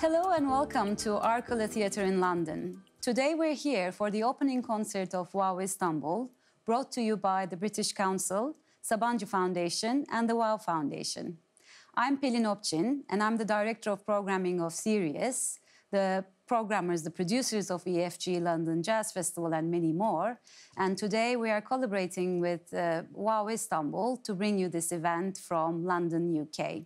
Hello and welcome to Arcola Theatre in London. Today we're here for the opening concert of WOW Istanbul, brought to you by the British Council, Sabancı Foundation and the WOW Foundation. I'm Pelin Opçin and I'm the Director of Programming of Sirius, the programmers, the producers of EFG London Jazz Festival and many more. And today we are collaborating with WOW Istanbul to bring you this event from London, UK.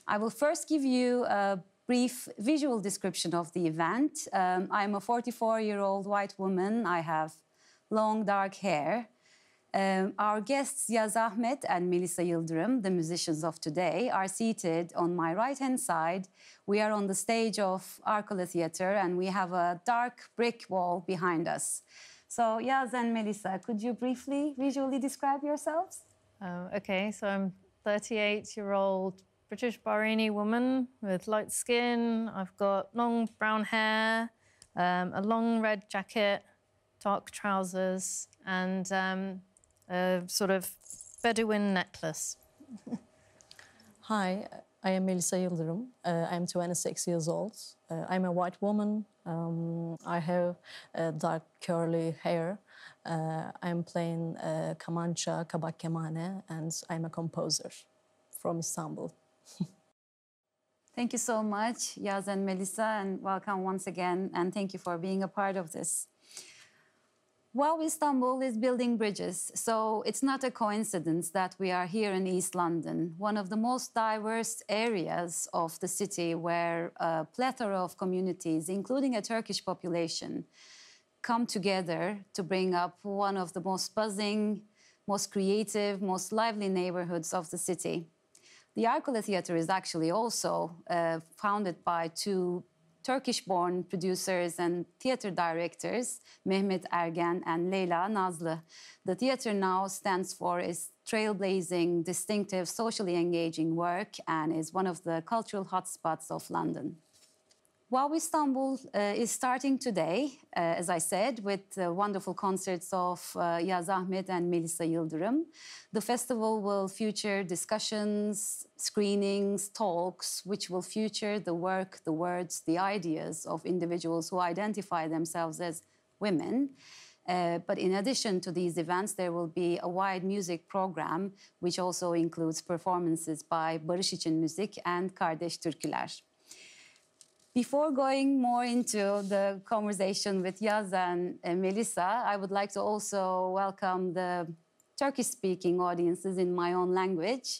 I will first give you a brief visual description of the event. I'm a 44-year-old white woman. I have long dark hair. Our guests Yazz Ahmed and Melisa Yıldırım, the musicians of today, are seated on my right-hand side. We are on the stage of Arcola Theatre and we have a dark brick wall behind us. So Yazz and Melisa, could you briefly visually describe yourselves? Okay, so I'm 38-year-old British Bahraini woman with light skin. I've got long brown hair, a long red jacket, dark trousers, and a sort of Bedouin necklace. Hi, I am Melisa Yıldırım. I'm 26 years old. I'm a white woman. I have dark curly hair. I'm playing kamança, kabak kemane, and I'm a composer from Istanbul. Thank you so much, Yazz and Melisa, and welcome once again, and thank you for being a part of this. WOW Istanbul is building bridges, so it's not a coincidence that we are here in East London, one of the most diverse areas of the city where a plethora of communities, including a Turkish population, come together to bring up one of the most buzzing, most creative, most lively neighborhoods of the city. The Arcola Theatre is actually also founded by two Turkish-born producers and theatre directors, Mehmet Ergen and Leyla Nazlı. The theatre now stands for its trailblazing, distinctive, socially engaging work and is one of the cultural hotspots of London. WOW Istanbul is starting today, as I said, with wonderful concerts of Yazz Ahmed and Melisa Yıldırım. The festival will feature discussions, screenings, talks, which will feature the work, the words, the ideas of individuals who identify themselves as women. But in addition to these events, there will be a wide music program, which also includes performances by Barış için Müzik and Kardeş Türküler. Before going more into the conversation with Yazz and Melisa, I would like to also welcome the Turkish-speaking audiences in my own language.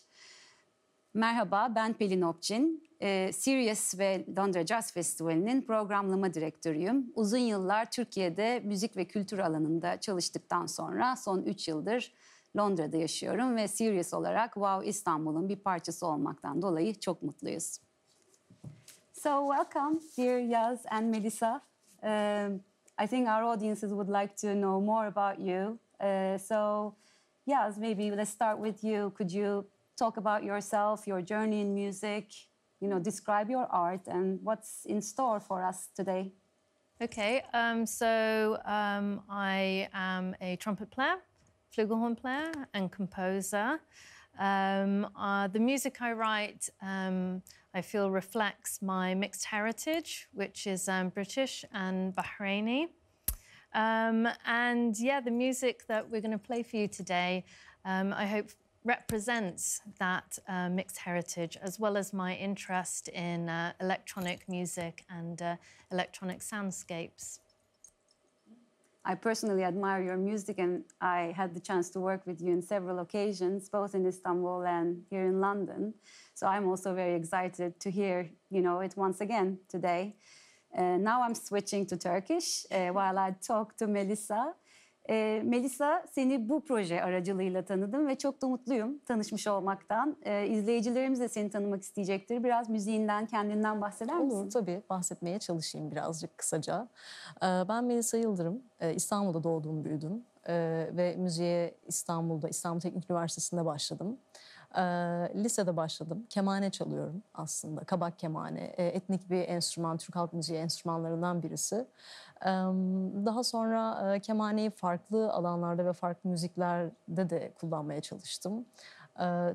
Merhaba, ben Pelin Opçin. Sirius ve Londra Jazz Festivali'nin programlama direktörüyüm. Uzun yıllar Türkiye'de müzik ve kültür alanında çalıştıktan sonra son 3 yıldır Londra'da yaşıyorum ve Sirius olarak WOW İstanbul'un bir parçası olmaktan dolayı çok mutluyuz. So welcome, dear Yazz and Melisa. I think our audiences would like to know more about you. So Yazz, maybe let's start with you. Could you talk about yourself, your journey in music, describe your art and what's in store for us today? Okay, I am a trumpet player, flugelhorn player and composer. The music I write, I feel reflects my mixed heritage, which is British and Bahraini. And yeah, the music that we're going to play for you today, I hope represents that mixed heritage, as well as my interest in electronic music and electronic soundscapes. I personally admire your music and I had the chance to work with you in several occasions, both in Istanbul and here in London. So I'm also very excited to hear, it once again today. Now I'm switching to Turkish while I talk to Melisa. Melisa, seni bu proje aracılığıyla tanıdım ve çok da mutluyum tanışmış olmaktan. İzleyicilerimiz de seni tanımak isteyecektir. Biraz müziğinden, kendinden bahseder misin? Olur, tabii. Bahsetmeye çalışayım birazcık kısaca. Ben Melisa Yıldırım, İstanbul'da doğdum, büyüdüm. Ve müziğe İstanbul Teknik Üniversitesi'nde başladım. Lisede başladım. Kemane çalıyorum aslında. Kabak kemane. Etnik bir enstrüman, Türk halk müziği enstrümanlarından birisi. Daha sonra kemaneyi farklı alanlarda ve farklı müziklerde de kullanmaya çalıştım.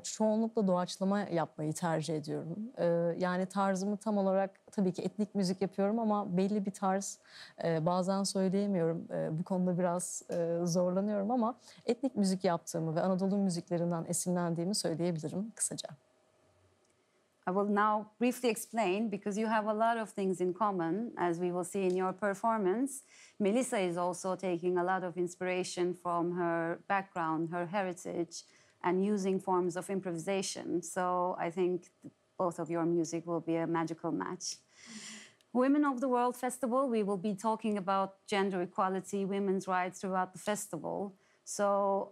Çoğunlukla doğaçlama yapmayı tercih ediyorum. Yani tarzımı tam olarak tabii ki etnik müzik yapıyorum ama belli bir tarz bazen söyleyemiyorum. Bu konuda biraz zorlanıyorum ama etnik müzik yaptığımı ve Anadolu müziklerinden esinlendiğimi söyleyebilirim kısaca. I will now briefly explain because you have a lot of things in common, as we will see in your performance. Melisa is also taking a lot of inspiration from her background, her heritage, and using forms of improvisation. So I think both of your music will be a magical match. Women of the World Festival, we will be talking about gender equality, women's rights throughout the festival. So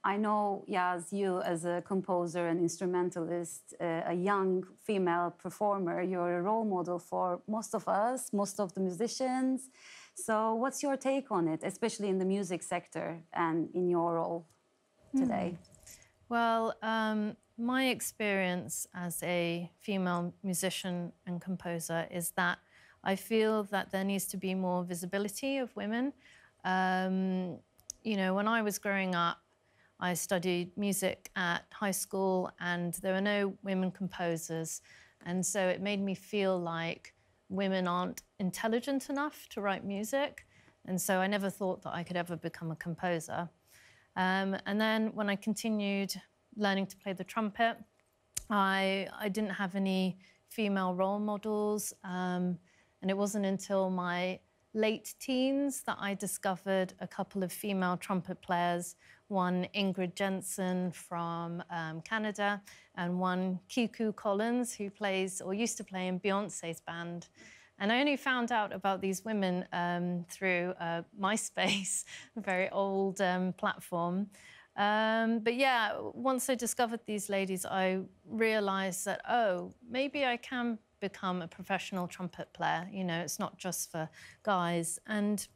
I know, Yazz, you as a composer and instrumentalist, a young female performer, you're a role model for most of us, most of the musicians. So what's your take on it, especially in the music sector and in your role today? Well, my experience as a female musician and composer is that I feel that there needs to be more visibility of women. You know, when I was growing up, I studied music at high school and there were no women composers. And so it made me feel like women aren't intelligent enough to write music. And so I never thought that I could ever become a composer. And then when I continued learning to play the trumpet, I didn't have any female role models. And it wasn't until my late teens that I discovered a couple of female trumpet players, one Ingrid Jensen from Canada and one Kiku Collins, who plays or used to play in Beyonce's band. And I only found out about these women through MySpace, a very old platform. But yeah, once I discovered these ladies, I realized that, oh, maybe I can become a professional trumpet player. You know, it's not just for guys. And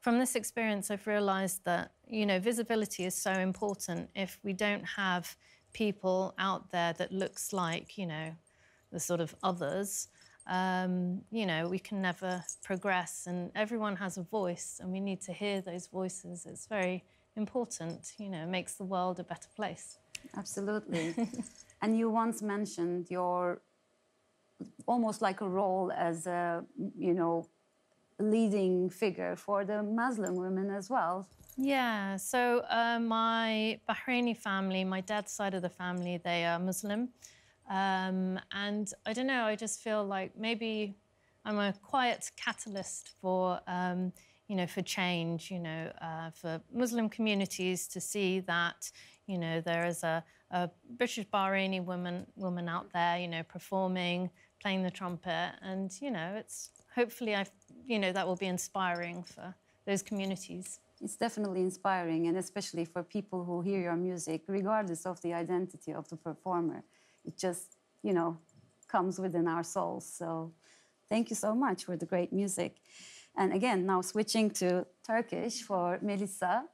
from this experience, I've realized that, you know, visibility is so important. If we don't have people out there that looks like, you know, the sort of others, you know, we can never progress. And everyone has a voice and we need to hear those voices. It's very important, you know, makes the world a better place. Absolutely. And you once mentioned your almost like a role as a, you know, leading figure for the Muslim women as well. Yeah, so my Bahraini family, my dad's side of the family, they are Muslim. And I don't know, I just feel like maybe I'm a quiet catalyst for, you know, for change, you know, for Muslim communities to see that, you know, there is a British Bahraini woman out there, you know, performing, playing the trumpet, and, you know, it's hopefully, you know, that will be inspiring for those communities. It's definitely inspiring, and especially for people who hear your music, regardless of the identity of the performer. It just, you know, comes within our souls. So thank you so much for the great music. And again, now switching to Turkish for Melisa.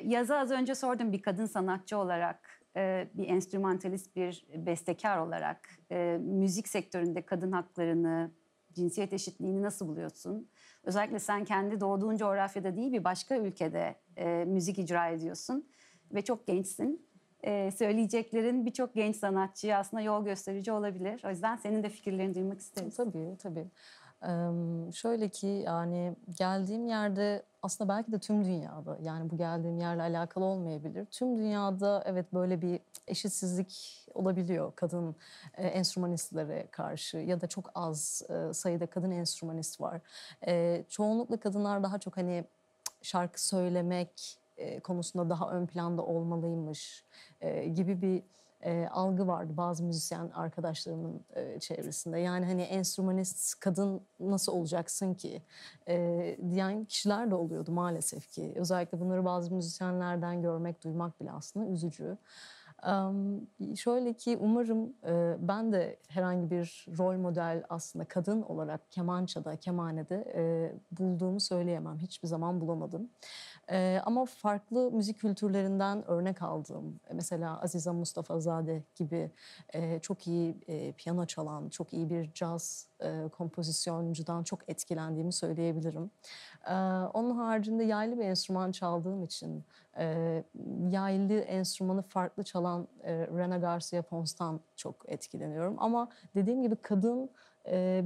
Yaz'a az önce sordum, bir kadın sanatçı olarak, bir enstrümantalist, bir bestekar olarak müzik sektöründe kadın haklarını, cinsiyet eşitliğini nasıl buluyorsun? Özellikle sen kendi doğduğun coğrafyada değil, bir başka ülkede müzik icra ediyorsun ve çok gençsin. Söyleyeceklerin birçok genç sanatçıya aslında yol gösterici olabilir. O yüzden senin de fikirlerini duymak isteriz. Tabii, tabii. Şöyle ki, yani geldiğim yerde aslında belki de tüm dünyada, yani bu geldiğim yerle alakalı olmayabilir. Tüm dünyada evet böyle bir eşitsizlik olabiliyor kadın enstrümanistlere karşı ya da çok az sayıda kadın enstrümanist var. Çoğunlukla kadınlar daha çok hani şarkı söylemek konusunda daha ön planda olmalıymış gibi bir algı vardı bazı müzisyen arkadaşlarımın çevresinde. Yani hani enstrümanist kadın nasıl olacaksın ki diyen kişiler de oluyordu maalesef ki. Özellikle bunları bazı müzisyenlerden görmek, duymak bile aslında üzücü. Şöyle ki umarım ben de herhangi bir rol model aslında kadın olarak kemançada, kemanede bulduğumu söyleyemem. Hiçbir zaman bulamadım. Ama farklı müzik kültürlerinden örnek aldığım, mesela Azize Mustafazade gibi çok iyi piyano çalan, çok iyi bir caz kompozisyoncudan çok etkilendiğimi söyleyebilirim. Onun haricinde yaylı bir enstrüman çaldığım için Yaylı enstrümanı farklı çalan Rena Garcia Pons'tan çok etkileniyorum. Ama dediğim gibi kadın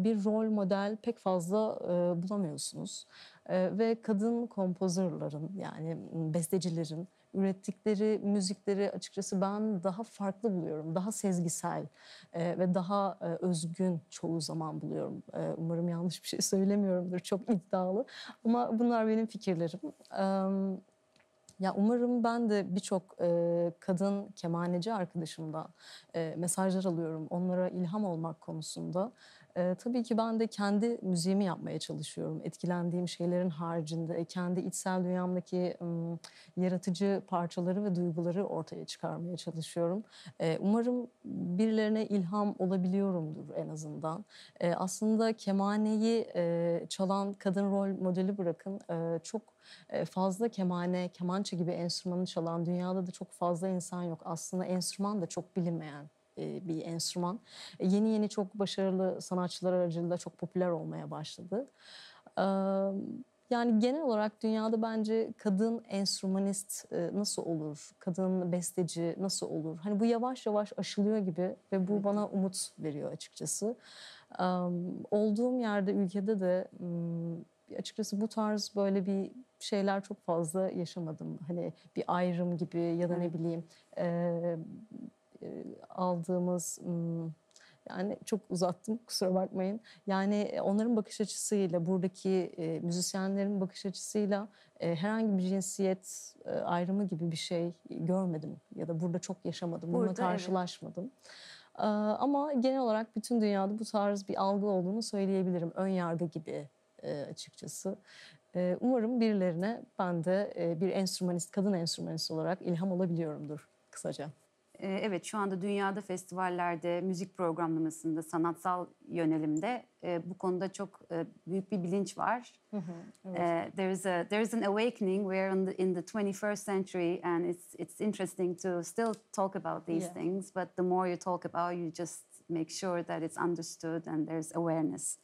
bir rol model pek fazla bulamıyorsunuz. Ve kadın kompozörlerin yani bestecilerin ürettikleri müzikleri açıkçası ben daha farklı buluyorum. Daha sezgisel ve daha özgün çoğu zaman buluyorum. Umarım yanlış bir şey söylemiyorumdur, çok iddialı. Ama bunlar benim fikirlerim. Ya umarım ben de birçok kadın kemaneci arkadaşımdan mesajlar alıyorum. Onlara ilham olmak konusunda. Tabii ki ben de kendi müziğimi yapmaya çalışıyorum. Etkilendiğim şeylerin haricinde kendi içsel dünyamdaki yaratıcı parçaları ve duyguları ortaya çıkarmaya çalışıyorum. Umarım birilerine ilham olabiliyorumdur en azından. Aslında kemaneyi çalan kadın rol modeli bırakın çok fazla kemane, kemançe gibi enstrümanı çalan dünyada da çok fazla insan yok. Aslında enstrüman da çok bilinmeyen bir enstrüman. Yeni yeni çok başarılı sanatçılar aracılığıyla çok popüler olmaya başladı. Yani genel olarak dünyada bence kadın enstrümanist nasıl olur? Kadın besteci nasıl olur? Hani bu yavaş yavaş aşılıyor gibi ve bu bana umut veriyor açıkçası. Olduğum yerde, ülkede de açıkçası bu tarz böyle bir şeyler çok fazla yaşamadım. Hani bir ayrım gibi ya da ne bileyim aldığımız yani çok uzattım kusura bakmayın. Yani onların bakış açısıyla buradaki müzisyenlerin bakış açısıyla herhangi bir cinsiyet ayrımı gibi bir şey görmedim ya da burada çok yaşamadım. Bununla karşılaşmadım. Ama genel olarak bütün dünyada bu tarz bir algı olduğunu söyleyebilirim. Ön yargı gibi açıkçası. Umarım birilerine ben de bir enstrümanist, kadın enstrümanist olarak ilham olabiliyorumdur kısaca. Evet, şu anda dünyada festivallerde, müzik programlamasında, sanatsal yönelimde bu konuda çok büyük bir bilinç var. Evet. There is an awakening. We are in the 21st century, and it's interesting to still talk about these things. But the more you talk about, you just make sure that it's understood and there's awareness.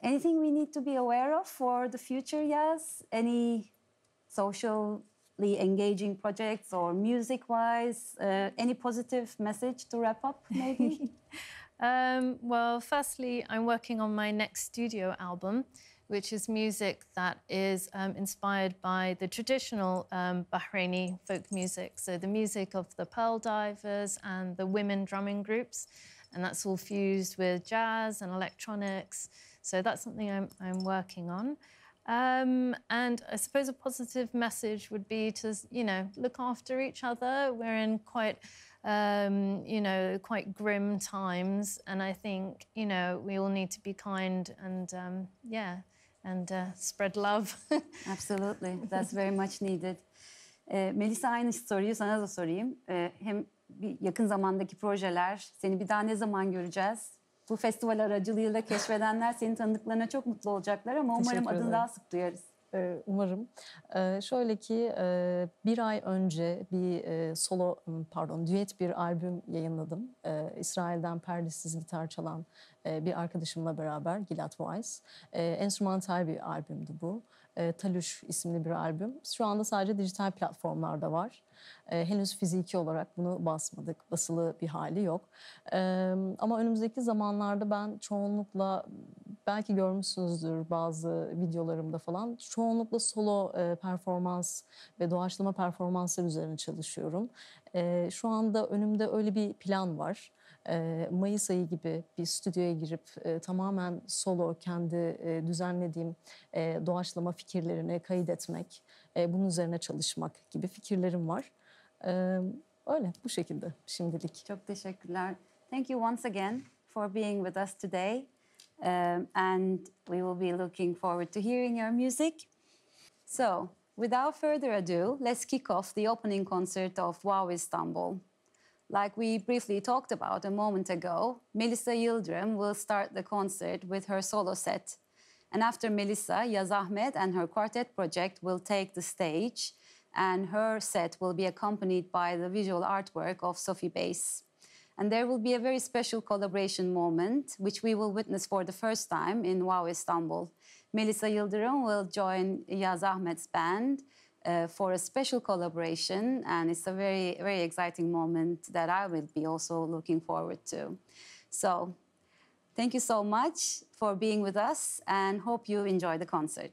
Anything we need to be aware of for the future, Yazz? Any socially engaging projects or music-wise? Any positive message to wrap up, maybe? Well, firstly, I'm working on my next studio album, which is music that is inspired by the traditional Bahraini folk music. So the music of the pearl divers and the women drumming groups. And that's all fused with jazz and electronics. So that's something I'm working on. And I suppose a positive message would be to, look after each other. We're in quite, quite grim times. And I think, we all need to be kind and spread love. Absolutely. That's very much needed. Melisa, aynı soruyu sana da sorayım. Hem bir yakın zamandaki projeler, seni bir daha ne zaman göreceğiz? Bu festival aracılığıyla keşfedenler senin tanıdıklarına çok mutlu olacaklar ama umarım adını daha sık duyarız. Umarım. Şöyle ki bir ay önce bir düet bir albüm yayınladım. İsrail'den perdesiz gitar çalan bir arkadaşımla beraber Gilad Voice. Enstrümantal bir albümdü bu. Taluş isimli bir albüm. Şu anda sadece dijital platformlarda var. Henüz fiziki olarak bunu basmadık. Basılı bir hali yok. Ama önümüzdeki zamanlarda ben çoğunlukla belki görmüşsünüzdür bazı videolarımda falan. Çoğunlukla solo performans ve doğaçlama performanslar üzerine çalışıyorum. Şu anda önümde öyle bir plan var. Mayıs ayı gibi bir stüdyoya girip tamamen solo kendi düzenlediğim doğaçlama fikirlerini kaydetmek, bunun üzerine çalışmak gibi fikirlerim var. Öyle bu şekilde şimdilik. Çok teşekkürler. Thank you once again for being with us today. And we will be looking forward to hearing your music. So, without further ado, let's kick off the opening concert of Wow Istanbul. Like we briefly talked about a moment ago, Melisa Yıldırım will start the concert with her solo set. And after Melisa, Yazz Ahmed and her quartet project will take the stage, and her set will be accompanied by the visual artwork of Sophie Bass. And there will be a very special collaboration moment, which we will witness for the first time in Wow Istanbul. Melisa Yıldırım will join Yazz Ahmed's band for a special collaboration, and it's a very, very exciting moment that I will be also looking forward to. So, thank you so much for being with us, and hope you enjoy the concert.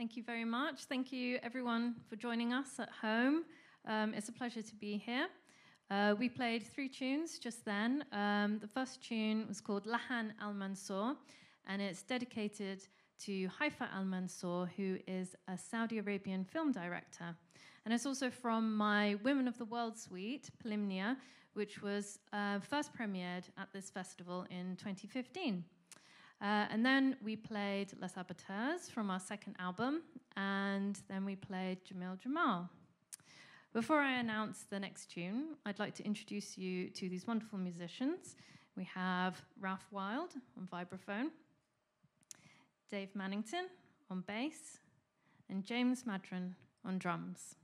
Thank you very much. Thank you, everyone, for joining us at home. It's a pleasure to be here. We played 3 tunes just then. The first tune was called Lahan Al-Mansour, and it's dedicated to Haifa Al-Mansour, who is a Saudi Arabian film director. And it's also from my Women of the World suite, Polymnia, which was first premiered at this festival in 2015. And then we played Les Saboteurs from our second album, and then we played Jamil Jamal. Before I announce the next tune, I'd like to introduce you to these wonderful musicians. We have Ralph Wild on vibraphone, Dave Mannington on bass, and James Madron on drums.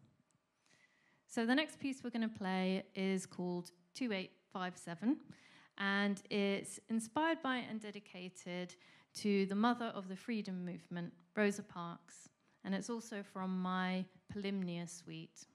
So the next piece we're going to play is called 2857, and it's inspired by and dedicated to the mother of the freedom movement, Rosa Parks, and it's also from my Polymnia suite.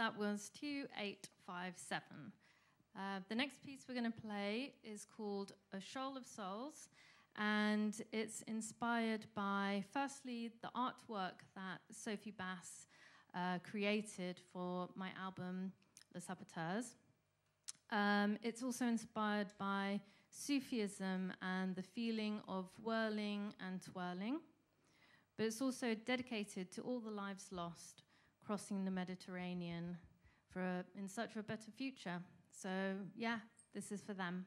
that was 2857. The next piece we're going to play is called A Shoal of Souls, and it's inspired by, firstly, the artwork that Sophie Bass created for my album, Les Saboteurs. It's also inspired by Sufism and the feeling of whirling and twirling, but it's also dedicated to all the lives lost crossing the Mediterranean in search of a better future. So yeah, this is for them.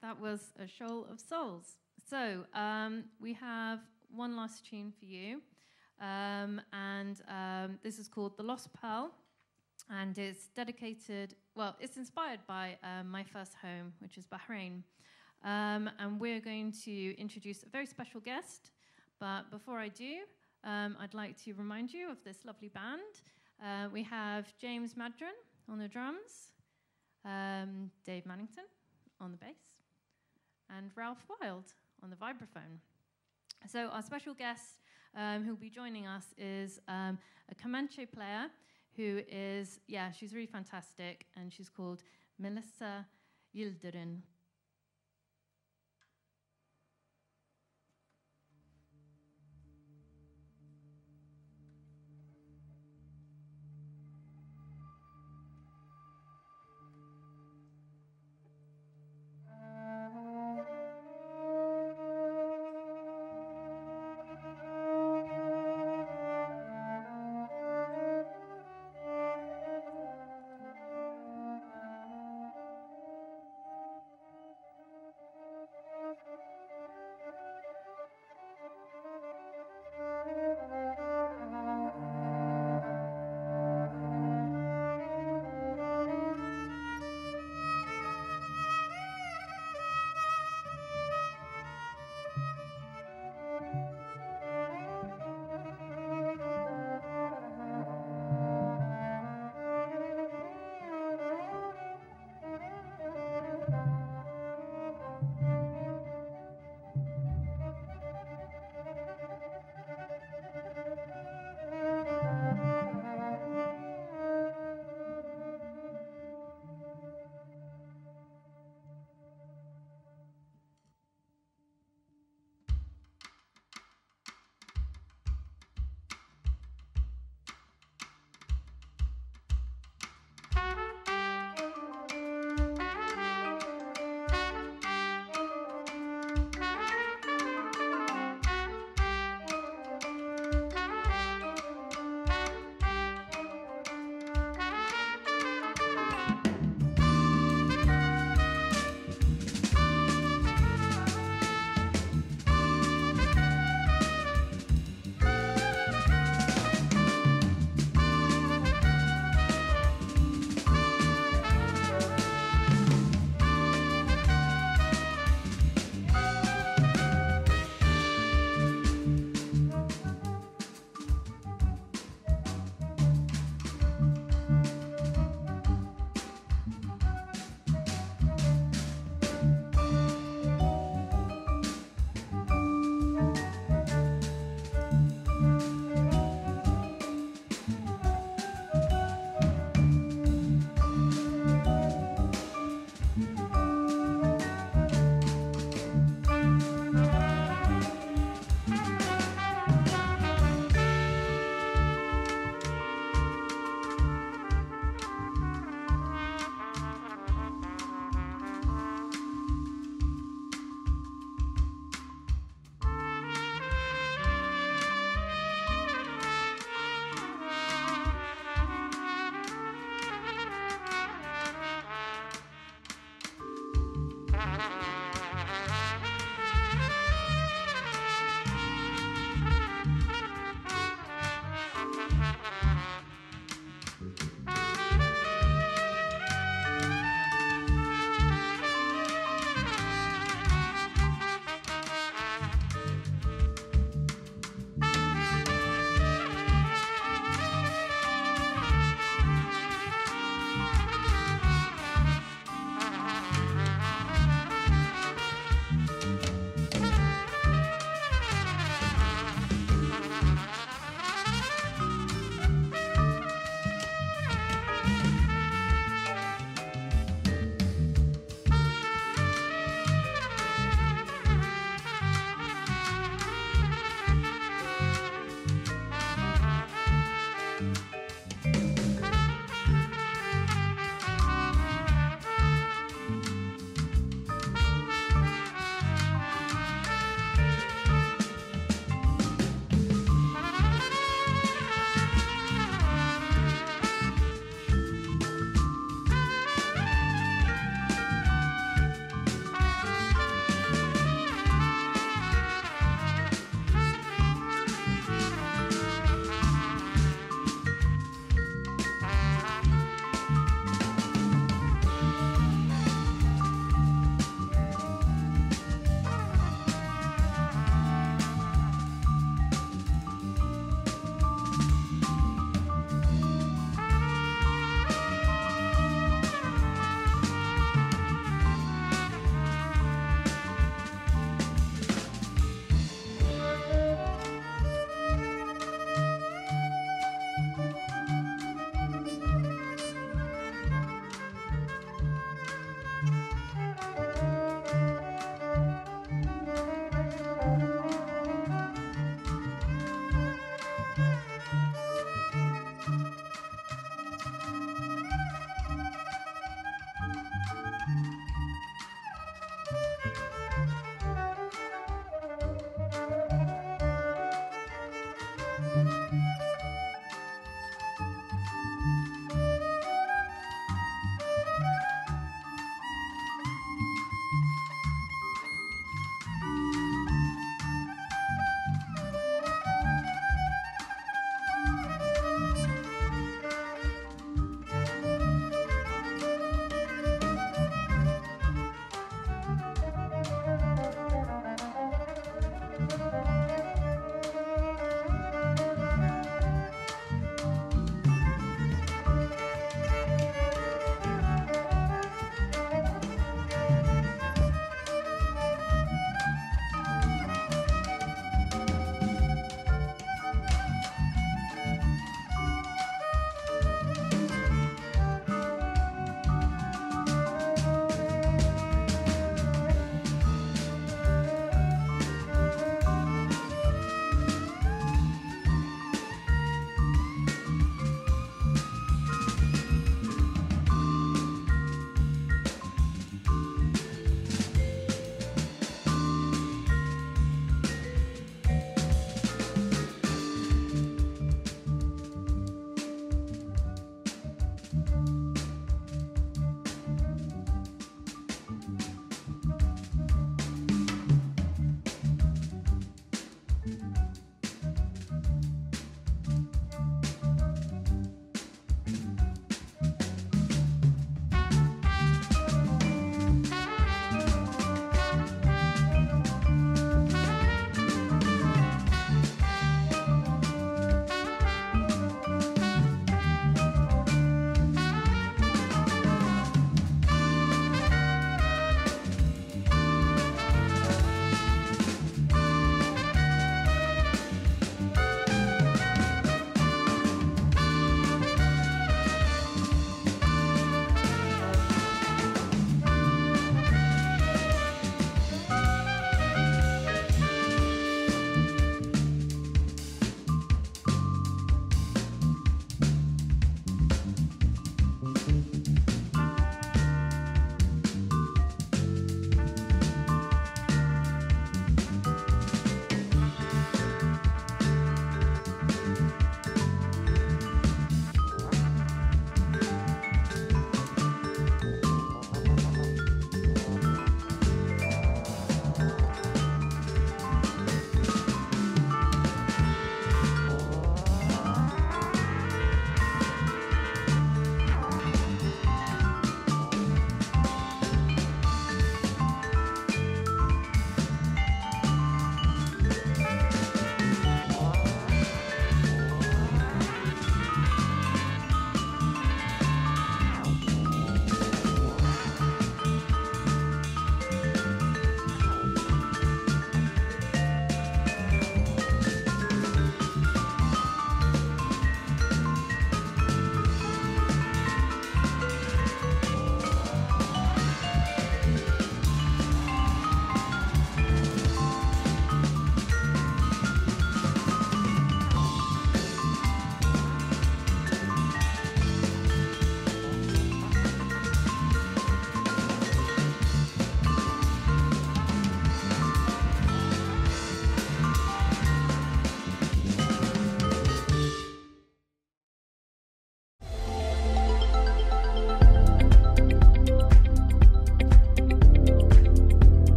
That was A Shoal of Souls. So we have one last tune for you. This is called The Lost Pearl. And it's dedicated, well, it's inspired by my first home, which is Bahrain. And we're going to introduce a very special guest. But before I do, I'd like to remind you of this lovely band. We have James Madron on the drums, Dave Mannington on the bass, and Ralph Wild on the vibraphone. So our special guest who'll be joining us is a Comanche player who is, she's really fantastic, and she's called Melisa Yıldırım'ın.